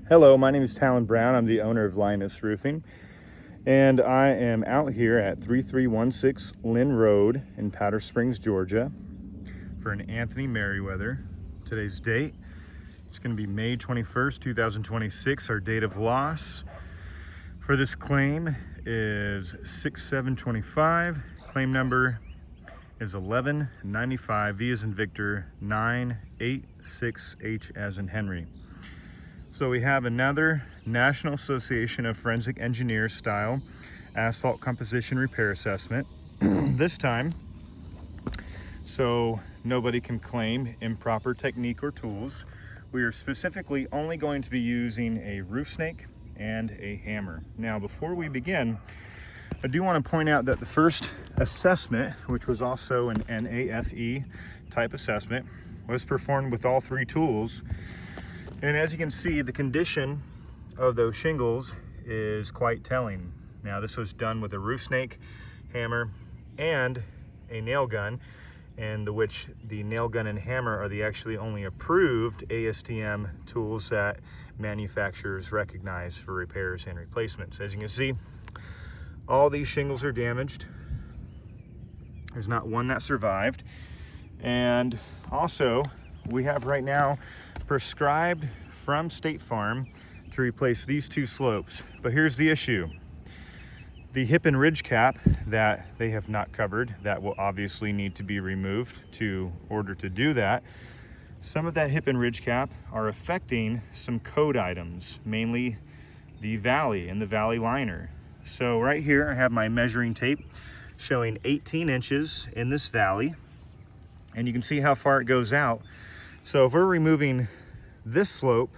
Hello, my name is Talon Brown. I'm the owner of Linus Roofing, and I am out here at 3316 Lynn Road in Powder Springs, Georgia for an Anthony Merriweather. Today's date is going to be May 21st, 2026. Our date of loss for this claim is 6725. Claim number is 1195, V as in Victor, 986H as in Henry. So we have another National Association of Forensic Engineers style asphalt composition repair assessment. This time, so nobody can claim improper technique or tools, we are specifically only going to be using a roof snake and a hammer. Now, before we begin, I do want to point out that the first assessment, which was also an NAFE type assessment, was performed with all three tools. And as you can see, the condition of those shingles is quite telling. Now, this was done with a roof snake, hammer, and a nail gun, and which the nail gun and hammer are the actually only approved ASTM tools that manufacturers recognize for repairs and replacements. As you can see, all these shingles are damaged. There's not one that survived. And also, we have right now prescribed from State Farm to replace these two slopes. But here's the issue. The hip and ridge cap that they have not covered, that will obviously need to be removed in order to do that. Some of that hip and ridge cap are affecting some code items, mainly the valley and the valley liner. So right here I have my measuring tape showing 18 inches in this valley, and you can see how far it goes out. So if we're removing this slope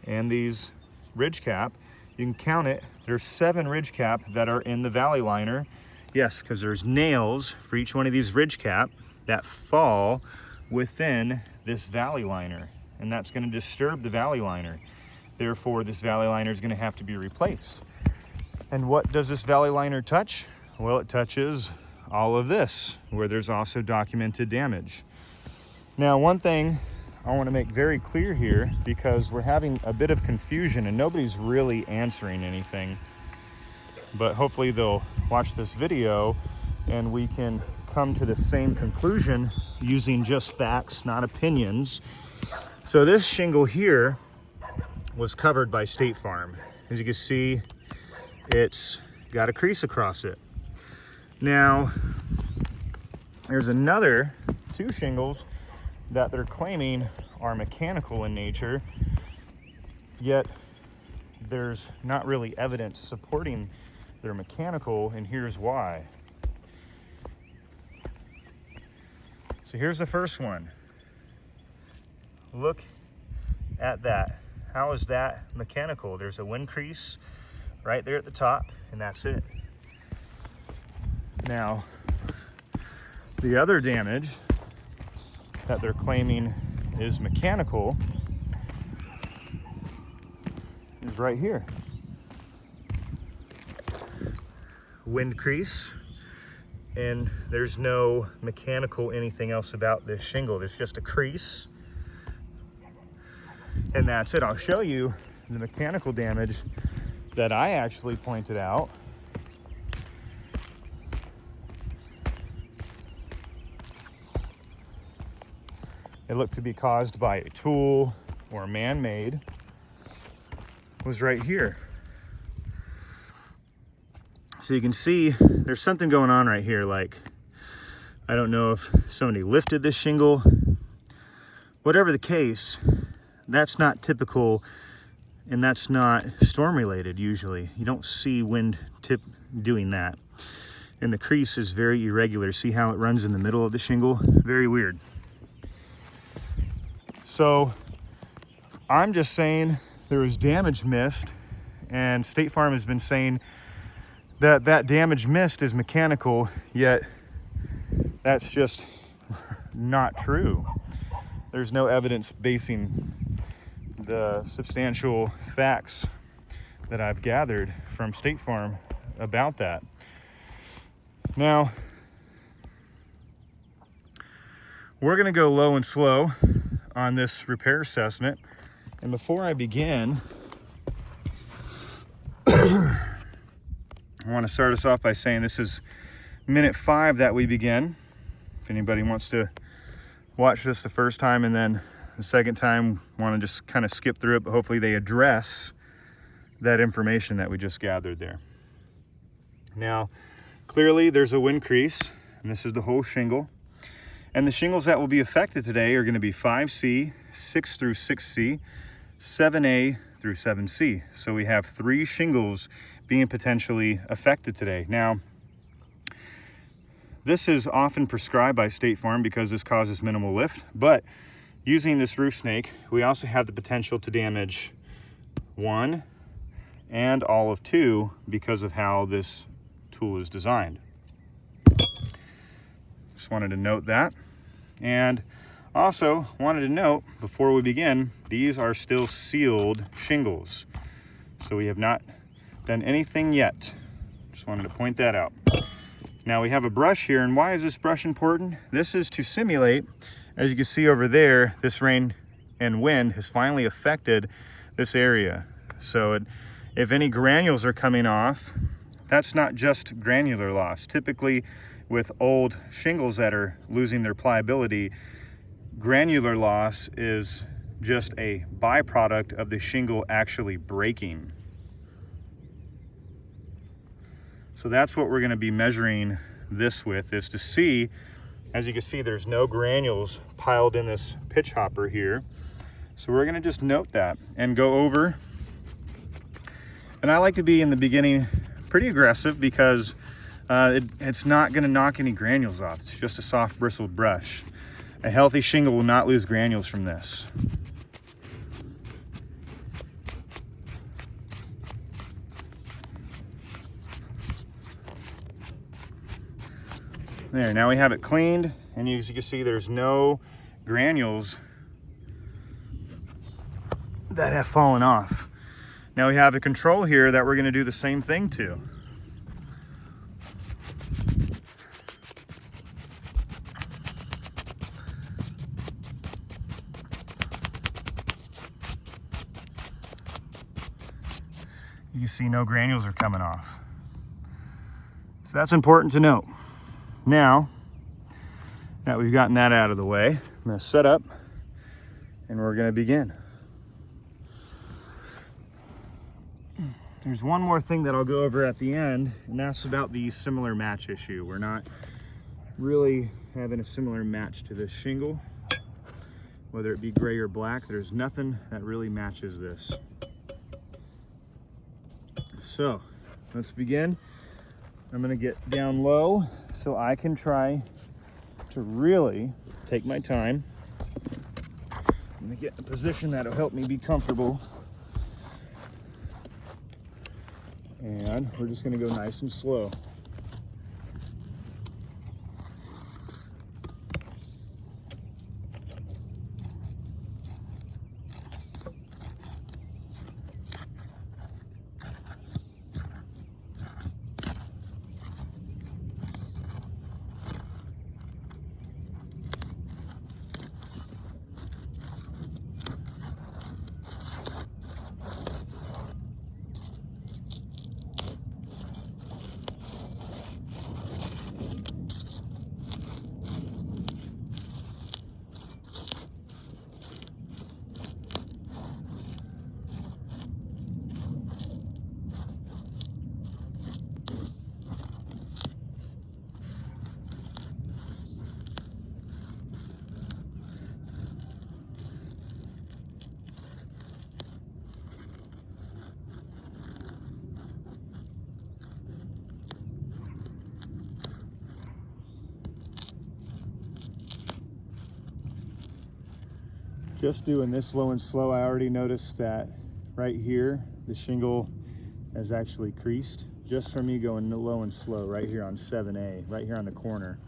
and these ridge cap, you can count it. There's 7 ridge cap that are in the valley liner. Yes, because there's nails for each one of these ridge cap that fall within this valley liner, and that's going to disturb the valley liner. Therefore, this valley liner is going to have to be replaced. And what does this valley liner touch? Well, it touches all of this, where there's also documented damage. Now, one thing I want to make very clear here, because we're having a bit of confusion and nobody's really answering anything, but hopefully they'll watch this video and we can come to the same conclusion using just facts, not opinions. So this shingle here was covered by State Farm. As you can see, it's got a crease across it. Now, there's another 2 shingles that they're claiming are mechanical in nature, yet there's not really evidence supporting they're mechanical, and here's why. So here's the first one. Look at that. How is that mechanical? There's a wind crease right there at the top, and that's it. Now, the other damage that they're claiming is mechanical is right here. Wind crease, and there's no mechanical anything else about this shingle. There's just a crease, and that's it. I'll show you the mechanical damage that I actually pointed out. It looked to be caused by a tool or man-made, was right here. So you can see there's something going on right here. Like, I don't know if somebody lifted this shingle. Whatever the case, that's not typical, and that's not storm related usually. You don't see wind tip doing that. And the crease is very irregular. See how it runs in the middle of the shingle? Very weird. So I'm just saying there was damage missed, and State Farm has been saying that that damage missed is mechanical, yet that's just not true. There's no evidence basing the substantial facts that I've gathered from State Farm about that. Now, we're gonna go low and slow on this repair assessment. And before I begin, I want to start us off by saying this is minute 5 that we begin. If anybody wants to watch this the first time and then the second time want to just kind of skip through it, but hopefully they address that information that we just gathered there. Now, clearly there's a wind crease, and this is the whole shingle. And the shingles that will be affected today are going to be 5C, 6 through 6C, 7A through 7C. So we have 3 shingles being potentially affected today. Now, this is often prescribed by State Farm because this causes minimal lift, but using this roof snake, we also have the potential to damage 1 and all of 2 because of how this tool is designed. Just wanted to note that. And also wanted to note before we begin, these are still sealed shingles. So we have not done anything yet. Just wanted to point that out. Now we have a brush here, and why is this brush important? This is to simulate, as you can see over there, this rain and wind has finally affected this area. So if any granules are coming off, that's not just granular loss. Typically with old shingles that are losing their pliability, granular loss is just a byproduct of the shingle actually breaking. So that's what we're going to be measuring this with, is to see, as you can see, there's no granules piled in this pitch hopper here. So we're going to just note that and go over. And I like to be in the beginning pretty aggressive because it's not going to knock any granules off. It's just a soft bristled brush. A healthy shingle will not lose granules from this. There, now we have it cleaned, and as you can see, there's no granules that have fallen off. Now we have a control here that we're going to do the same thing to. You see no granules are coming off. So that's important to note. Now that we've gotten that out of the way, I'm going to set up and we're going to begin. There's one more thing that I'll go over at the end, and that's about the similar match issue. We're not really having a similar match to this shingle, whether it be gray or black. There's nothing that really matches this. So let's begin. I'm going to get down low so I can try to really take my time. I'm going to get in a position that'll help me be comfortable. And we're just going to go nice and slow. Just doing this low and slow, I already noticed that right here, the shingle has actually creased just from me going low and slow right here on 7A, right here on the corner.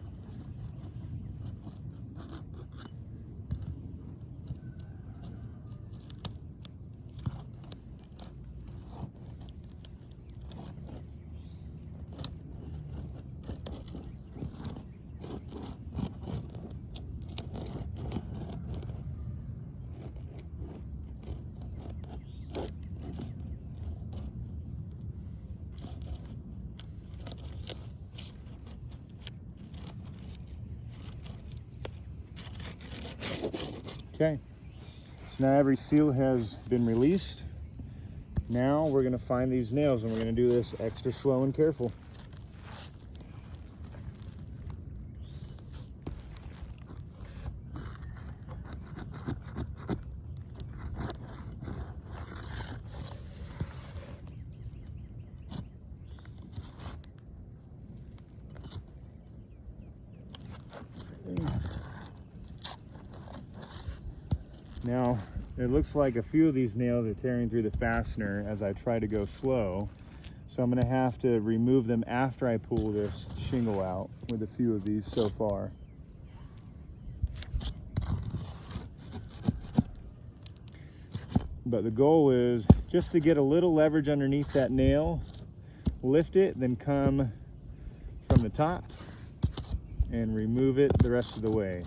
Okay, so now every seal has been released. Now we're going to find these nails, and we're going to do this extra slow and careful. Now, it looks like a few of these nails are tearing through the fastener as I try to go slow. So I'm going to have to remove them after I pull this shingle out with a few of these so far. But the goal is just to get a little leverage underneath that nail, lift it, then come from the top and remove it the rest of the way.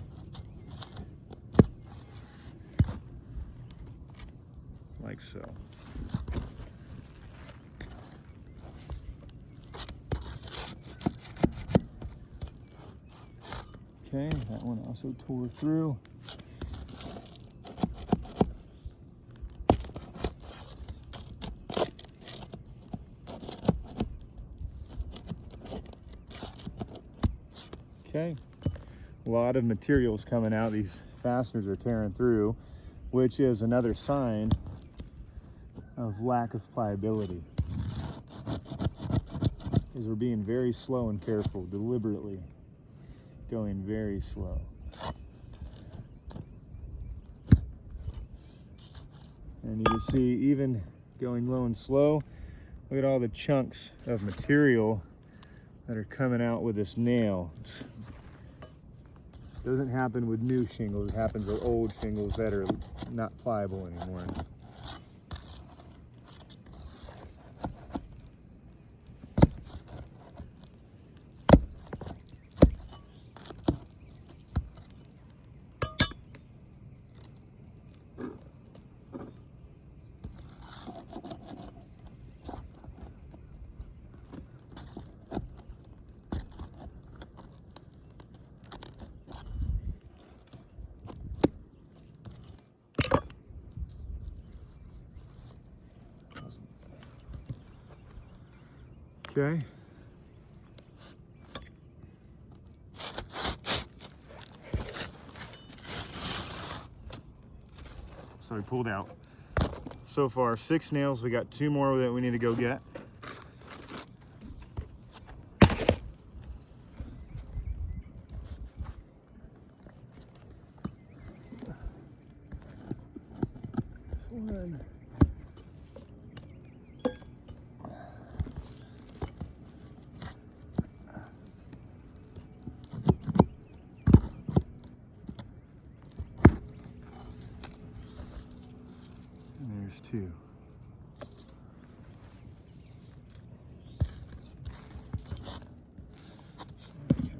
Like so. Okay, that one also tore through. Okay, a lot of materials coming out. These fasteners are tearing through, which is another sign of lack of pliability, because we're being very slow and careful, deliberately going very slow. And you can see, even going low and slow, look at all the chunks of material that are coming out with this nail. It doesn't happen with new shingles, it happens with old shingles that are not pliable anymore. Okay. So we pulled out so far 6 nails. We got 2 more that we need to go get. One. And there's 2.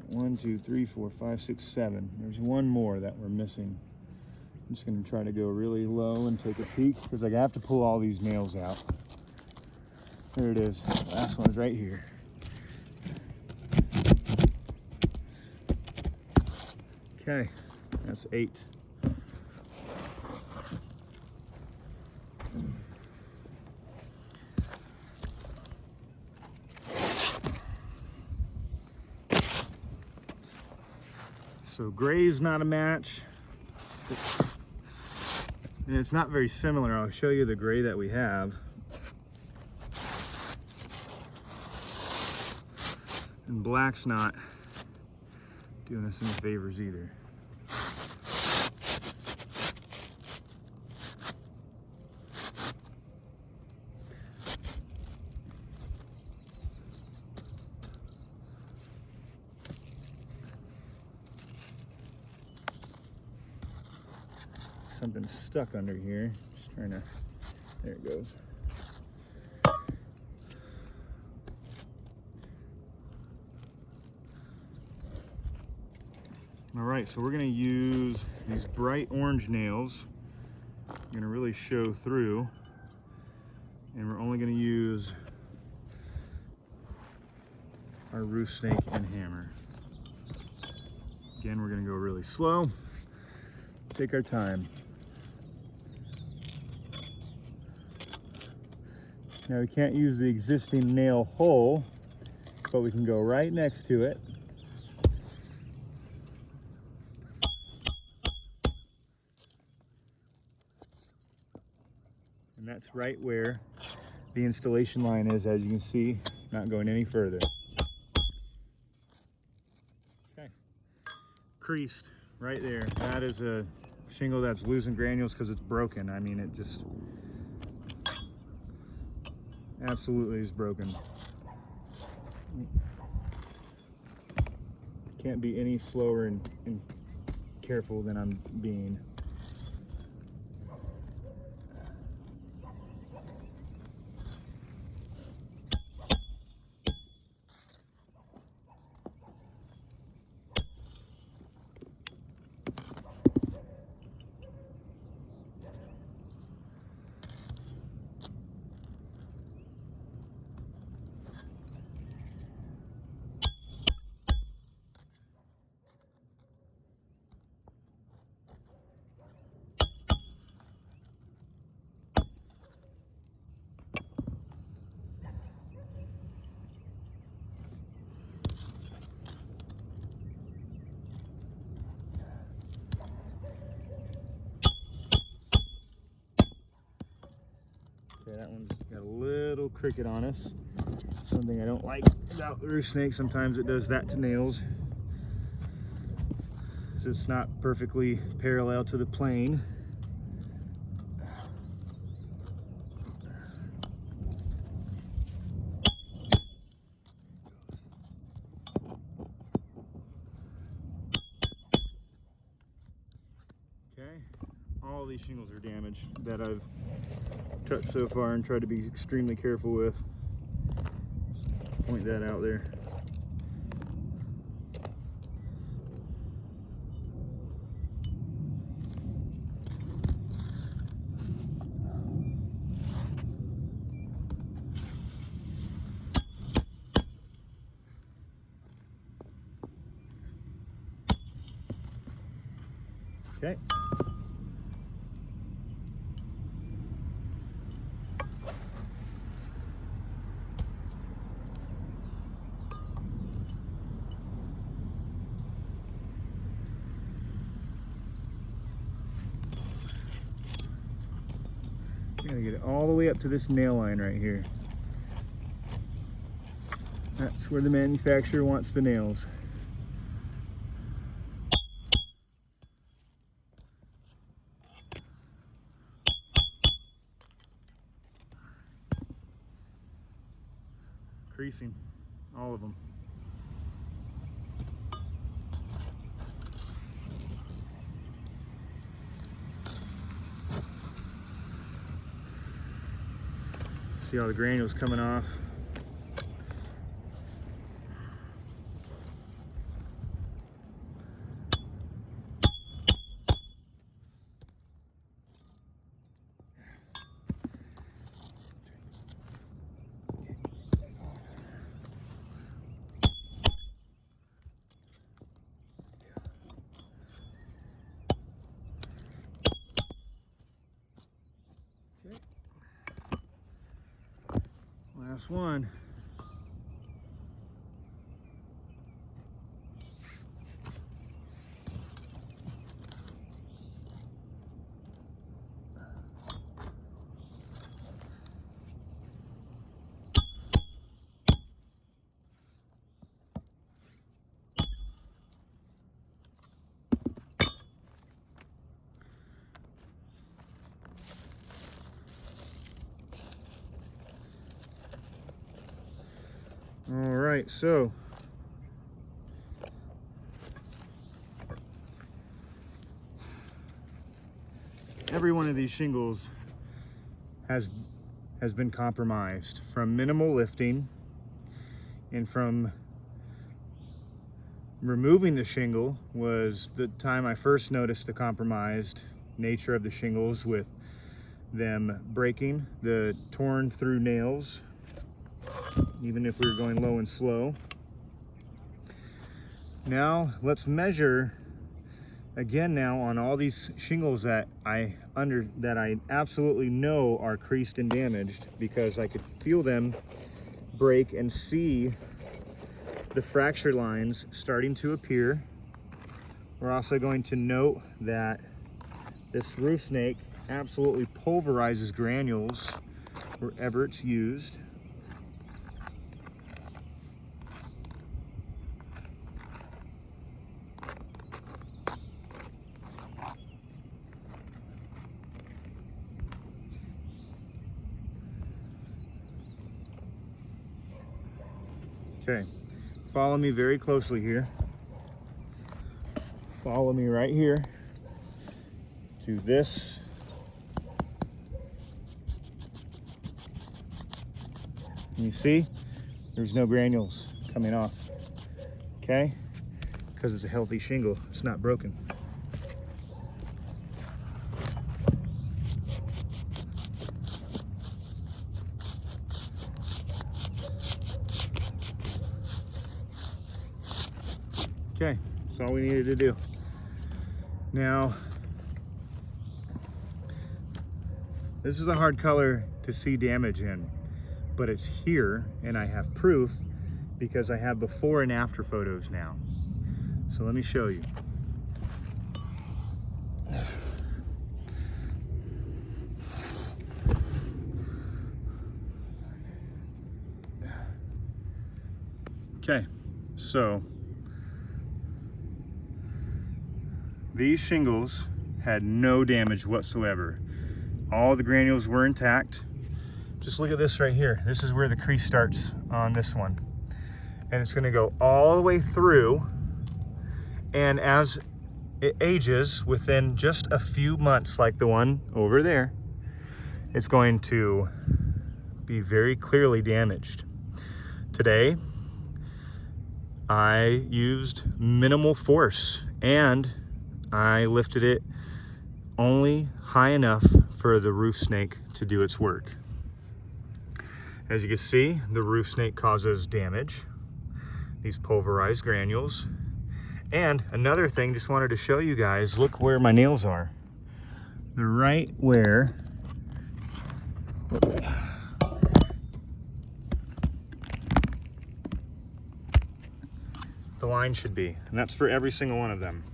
So 1, 2, 3, 4, 5, 6, 7. There's 1 more that we're missing. I'm just going to try to go really low and take a peek, because I have to pull all these nails out. There it is. The last one's right here. Okay, that's 8. So gray's not a match. And it's not very similar. I'll show you the gray that we have. And black's not doing us any favors either. Something's stuck under here. Just trying to, there it goes. All right, so we're gonna use these bright orange nails. I'm gonna really show through, and we're only gonna use our roof snake and hammer. Again, we're gonna go really slow, take our time. Now we can't use the existing nail hole, but we can go right next to it. And that's right where the installation line is, as you can see, not going any further. Okay, creased right there. That is a shingle that's losing granules because it's broken. I mean, it just absolutely is broken. Can't be any slower and careful than I'm being. Okay, that one's got a little cricket on us. Something I don't like about the roof snake. Sometimes it does that to nails. So it's not perfectly parallel to the plane. Okay, all these shingles are damaged that I've touched so far and tried to be extremely careful with. Just point that out there. Okay. You gotta get it all the way up to this nail line right here. That's where the manufacturer wants the nails. Creasing, all of them. See all the granules coming off. Okay. Last one. All right, so every one of these shingles has been compromised from minimal lifting and from removing the shingle was the time I first noticed the compromised nature of the shingles, with them breaking, the torn through nails, even if we were going low and slow. Now let's measure again now on all these shingles that I I absolutely know are creased and damaged, because I could feel them break and see the fracture lines starting to appear. We're also going to note that this roof snake absolutely pulverizes granules wherever it's used. Okay, follow me very closely here. Follow me right here to this. You see, there's no granules coming off, okay? Because it's a healthy shingle, it's not broken. Okay, that's all we needed to do. Now, this is a hard color to see damage in, but it's here, and I have proof because I have before and after photos now. So let me show you. Okay, so these shingles had no damage whatsoever. All the granules were intact. Just look at this right here. This is where the crease starts on this one. And it's gonna go all the way through. And as it ages, within just a few months, like the one over there, it's going to be very clearly damaged. Today, I used minimal force, and I lifted it only high enough for the roof snake to do its work. As you can see, the roof snake causes damage, these pulverized granules. And another thing, just wanted to show you guys, look where my nails are. They're right where the line should be, and that's for every single one of them.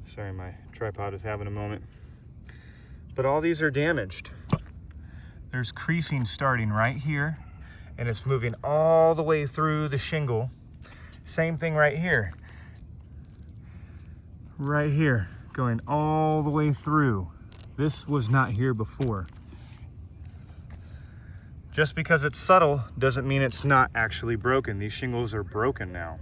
Sorry, my tripod is having a moment. But all these are damaged. There's creasing starting right here, and it's moving all the way through the shingle. Same thing right here. Right here, going all the way through. This was not here before. Just because it's subtle doesn't mean it's not actually broken. These shingles are broken now.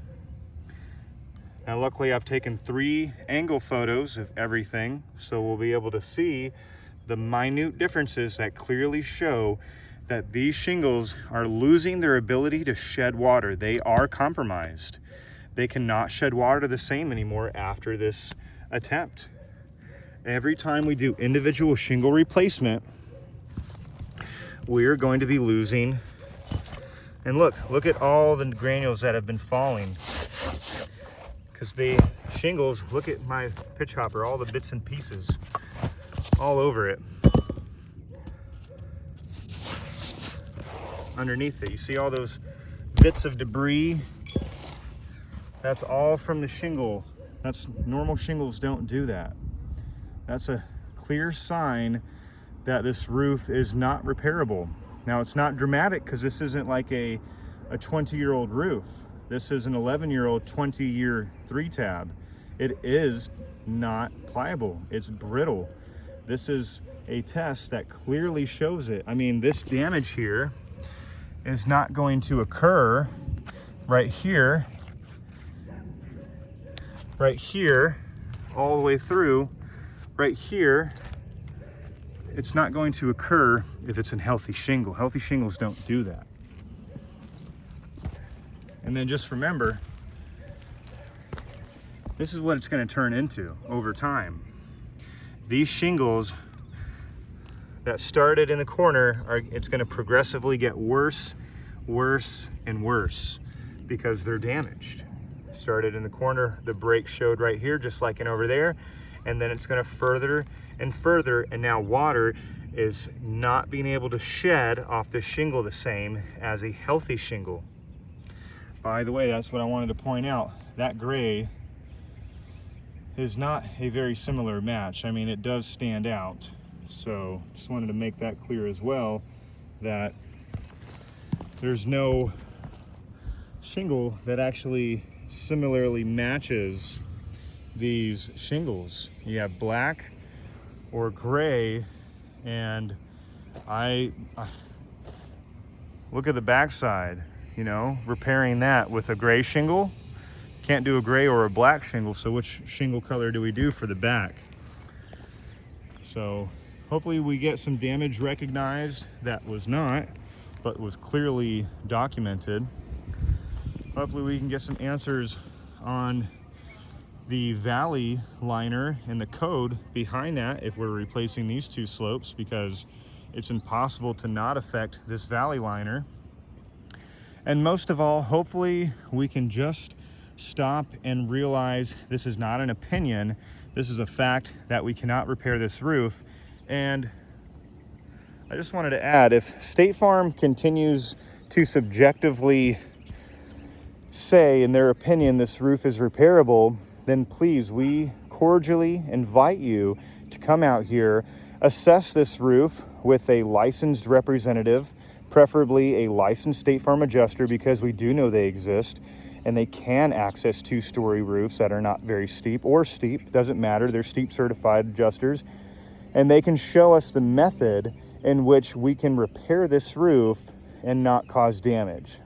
Now luckily I've taken 3 angle photos of everything, so we'll be able to see the minute differences that clearly show that these shingles are losing their ability to shed water. They are compromised. They cannot shed water the same anymore after this attempt. Every time we do individual shingle replacement, we're going to be losing. And look at all the granules that have been falling. Because the shingles, look at my pitch hopper, all the bits and pieces all over it. Underneath it, you see all those bits of debris? That's all from the shingle. That's normal shingles don't do that. That's a clear sign that this roof is not repairable. Now it's not dramatic because this isn't like a 20-year-old roof. This is an 11-year-old 20-year 3-tab. It is not pliable. It's brittle. This is a test that clearly shows it. I mean, this damage here is not going to occur right here, all the way through, right here. It's not going to occur if it's in healthy shingle. Healthy shingles don't do that. And then just remember, this is what it's going to turn into over time. These shingles that started in the corner, it's going to progressively get worse, worse, and worse because they're damaged. Started in the corner, the break showed right here, just like in over there, and then it's going to further and further, and now water is not being able to shed off the shingle the same as a healthy shingle. By the way, that's what I wanted to point out. That gray is not a very similar match. I mean, it does stand out. So just wanted to make that clear as well, that there's no shingle that actually similarly matches these shingles. You have black or gray, and I look at the backside, you know, repairing that with a gray shingle. Can't do a gray or a black shingle, so which shingle color do we do for the back? So hopefully we get some damage recognized that was not, but was clearly documented. Hopefully we can get some answers on the valley liner and the code behind that if we're replacing these two slopes, because it's impossible to not affect this valley liner. And most of all, hopefully we can just stop and realize this is not an opinion. This is a fact that we cannot repair this roof. And I just wanted to add, if State Farm continues to subjectively say in their opinion this roof is repairable, then please, we cordially invite you to come out here, assess this roof with a licensed representative, preferably a licensed State Farm adjuster, because we do know they exist and they can access two-story roofs that are not very steep or steep, doesn't matter, they're steep certified adjusters, and they can show us the method in which we can repair this roof and not cause damage.